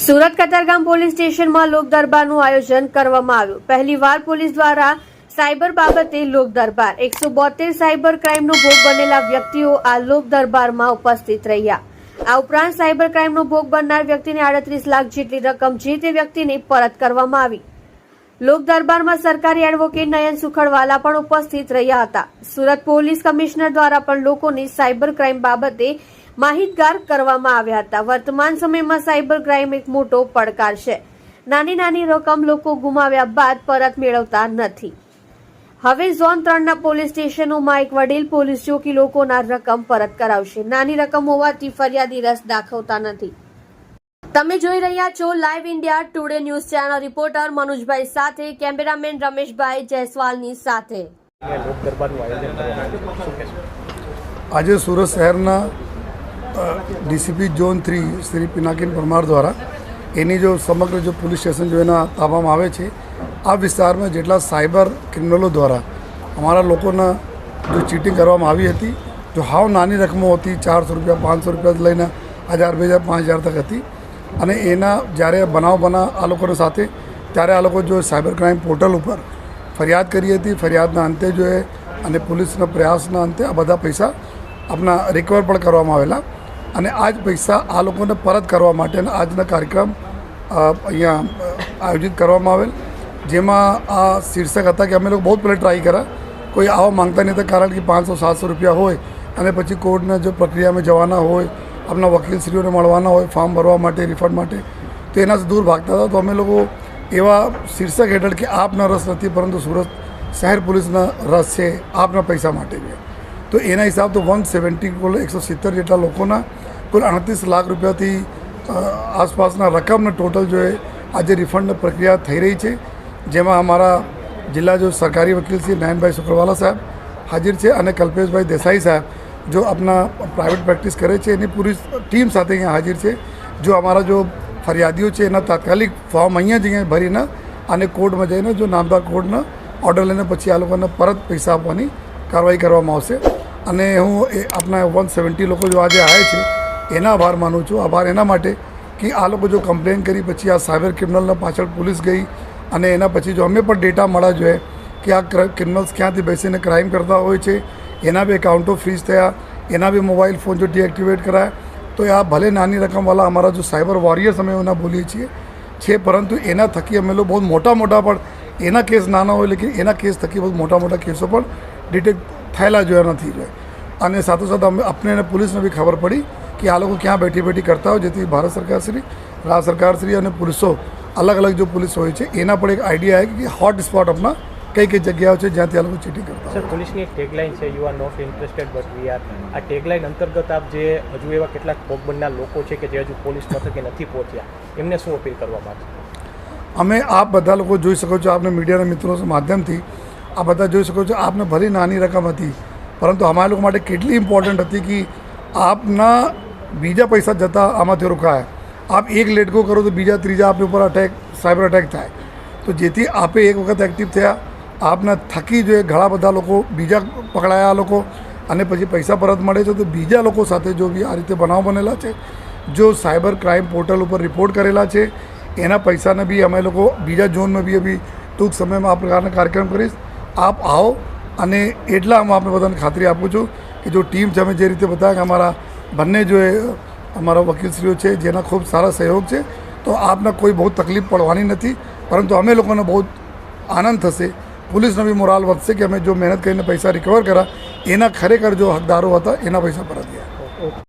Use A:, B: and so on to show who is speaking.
A: Surat Katargam police સ્ટેશનમાં લોક દરબારનું આયોજન કરવામાં આવ્યું। પહેલીવાર પોલીસ દ્વારા સાયબર બાબતે લોક દરબાર 172 સાયબર ક્રાઇમનો ભોગ બનેલા વ્યક્તિઓ આ લોક દરબારમાં ઉપસ્થિત રહ્યા। આ ઉપરાંત સાયબર ક્રાઇમનો ભોગ બનનાર વ્યક્તિને 38 લાખ જેટલી રકમ જે તે વ્યક્તિને પરત કરવામાં આવી। લોક દરબારમાં સરકારી એડવોકેટ નયન સુખડવાલા પણ ઉપસ્થિત રહ્યા હતા। સુરત પોલીસ કમિશનર દ્વારા પણ લોકોને સાયબર ક્રાઇમ બાબતે માહિતગાર કરવામાં આવ્યા હતા। વર્તમાન સમયમાં સાયબર ક્રાઇમ એક મોટો પડકાર છે। નાની રકમ લોકો ગુમાવ્યા બાદ પરત મેળવતા નથી। હવે ઝોન 3ના પોલીસ સ્ટેશનોમાં એક વડીલ પોલીસ ચોકી લોકોના રકમ પરત કરાવશે। નાની રકમ હોવાથી ફરિયાદી રસ દાખવતા નથી। તમે જોઈ રહ્યા છો live India Today news channel. Reporter મનોજભાઈ સાથે કેમેરામેન રમેશભાઈ જયસ્વાલની સાથે।
B: આજે સુરત શહેરના ડીસીપી ઝોન 3 શ્રી પિનાકીન પરમાર દ્વારા એની જો સમગ્ર જો પોલીસ સ્ટેશન જો એના તાબામાં આવે છે, આ વિસ્તારમાં જેટલા સાયબર ક્રિમિનલો દ્વારા અમારા લોકોના જો ચીટિંગ કરવામાં આવી હતી, જો હાવ નાની રકમો હતી, 400 રૂપિયા 500 રૂપિયા લઈને 1000 2000 5000 તક હતી, અને એના જ્યારે બનાવ બના આ લોકોના સાથે ત્યારે આ લોકો જો સાયબર ક્રાઇમ પોર્ટલ ઉપર ફરિયાદ કરી હતી। ફરિયાદના અંતે જો એ અને પોલીસના પ્રયાસના અંતે આ બધા પૈસા આપણા રિકવર પણ કરવામાં આવેલા, અને આ જ પૈસા આ લોકોને પરત કરવા માટેના આજના કાર્યક્રમ અહીંયા આયોજિત કરવામાં આવેલ, જેમાં આ શીર્ષક હતા કે અમે લોકો બહુ પહેલાં ટ્રાય કર્યા, કોઈ આવવા માંગતા નહીં હતા, કારણ કે 500-700 રૂપિયા હોય અને પછી કોર્ટના જો પ્રક્રિયામાં જવાના હોય, આપણા વકીલશ્રીઓને મળવાના હોય ફોર્મ ભરવા માટે, રિફંડ માટે, તો એનાથી દૂર ભાગતા હતા। તો અમે લોકો એવા શીર્ષક હેઠળ કે આપના રસ નથી પરંતુ સુરત શહેર પોલીસના રસ છે આપના પૈસા માટે છે, તો એના હિસાબ તો 170 કુલ 170 જેટલા લોકોના કુલ 38 લાખ રૂપિયાથી આસપાસના રકમના ટોટલ જો એ આજે રિફંડની પ્રક્રિયા થઈ રહી છે, જેમાં અમારા જિલ્લા જો સરકારી વકીલ શ્રી નયનભાઈ સુખડવાલા સાહેબ હાજર છે, અને કલ્પેશભાઈ દેસાઈ સાહેબ જો આપના પ્રાઇવેટ પ્રેક્ટિસ કરે છે એની પૂરી ટીમ સાથે અહીંયા હાજર છે। જો અમારા જો ફરિયાદીઓ છે એના તાત્કાલિક ફોર્મ અહીંયા જ અહીંયા ભરીને અને કોર્ટમાં જઈને જો નામદાર કોર્ટના ઓર્ડર લઈને પછી આ લોકોને પરત પૈસા આપવાની કાર્યવાહી કરવામાં આવશે। અને હું એ આપણા 170 લોકો જો આજે આવ્યા છે એના આભાર માનું છું। આભાર એના માટે કે આ લોકો જો કમ્પ્લેન કરી પછી આ સાયબર ક્રિમિનલના પાછળ પોલીસ ગઈ, અને એના પછી જો અમે પણ ડેટા મળ્યા જોઈએ કે આ ક્રિમિનલ્સ ક્યાંથી બેસીને ક્રાઇમ કરતા હોય છે, એના બી એકાઉન્ટો ફ્રીઝ થયા, એના બી મોબાઈલ ફોન જો ડીએક્ટિવેટ કરાયા, તો આ ભલે નાની રકમવાળા અમારા જો સાયબર વોરિયર્સ અમે એના બોલીએ છીએ, પરંતુ એના થકી અમે લોકો બહુ મોટા પણ એના કેસ નાના હોય, લેકિન એના કેસ થકી બહુ મોટા કેસો પણ ડિટેક્ટ થયેલા જોયા નથી જોઈએ। અને સાથોસાથ અમે આપણે પોલીસને બી ખબર પડી કે આ લોકો ક્યાં બેઠી કરતા હોય, જેથી ભારત સરકારશ્રી, રાજ્ય સરકારશ્રી અને પોલીસો અલગ જો પોલીસ હોય છે એના પણ એક આઈડિયા આવે કે હોટ સ્પોટ આપણા કઈ જગ્યાઓ છે જ્યાંથી આ લોકો ચીટિંગ કરતા હોય।
C: સર, પોલીસની એક ટેગલાઇન છે, you are not interested but we are. આ ટેગલાઇન અંતર્ગત આપ જે હજુ એવા કેટલાક ભોગ બનનાર લોકો છે કે જે હજુ પોલીસ મથકે નથી પહોંચ્યા, એમને શું અપીલ કરવા માંગશો?
B: અમે આપ બધા લોકો જોઈ શકો છો, આપને મીડિયાના મિત્રો માધ્યમથી આ બધા જોઈ શકો છો, આપને ભલે નાની રકમ હતી પરંતુ અમારા લોકો માટે કેટલી ઇમ્પોર્ટન્ટ હતી કે આપના બીજા પૈસા જતા આમાંથી રોકાયા। આપ એક લેટ ગો કરો તો બીજા ત્રીજા આપની ઉપર સાયબર અટેક થાય, તો જેથી આપે એક વખત એક્ટિવ થયા, આપના થકી જો ઘણા બધા લોકો બીજા પકડાયા લોકો, અને પછી પૈસા પરત મળે છે, તો બીજા લોકો સાથે જો બી આ રીતે બનાવ બનેલા છે, જો સાયબર ક્રાઇમ પોર્ટલ ઉપર રિપોર્ટ કરેલા છે, એના પૈસાને બી અમે લોકો બીજા ઝોનમાં બી ટૂંક સમયમાં આ પ્રકારના કાર્યક્રમ કરીશ। આપ આવો, અને એટલા હું આપણે બધાને ખાતરી આપું છું કે જો ટીમ છે, અમે જે રીતે બતાવ્યા કે અમારા બંને જો અમારા વકીલશ્રીઓ છે જેના ખૂબ સારા સહયોગ છે, તો આપને કોઈ બહુ તકલીફ પડવાની નથી, પરંતુ અમે લોકોને બહુ આનંદ થશે, પોલીસનો બી મોરાલ વધશે કે અમે જો મહેનત કરીને પૈસા રિકવર કર્યા એના ખરેખર જો હકદારો હતા એના પૈસા પરત ગયા।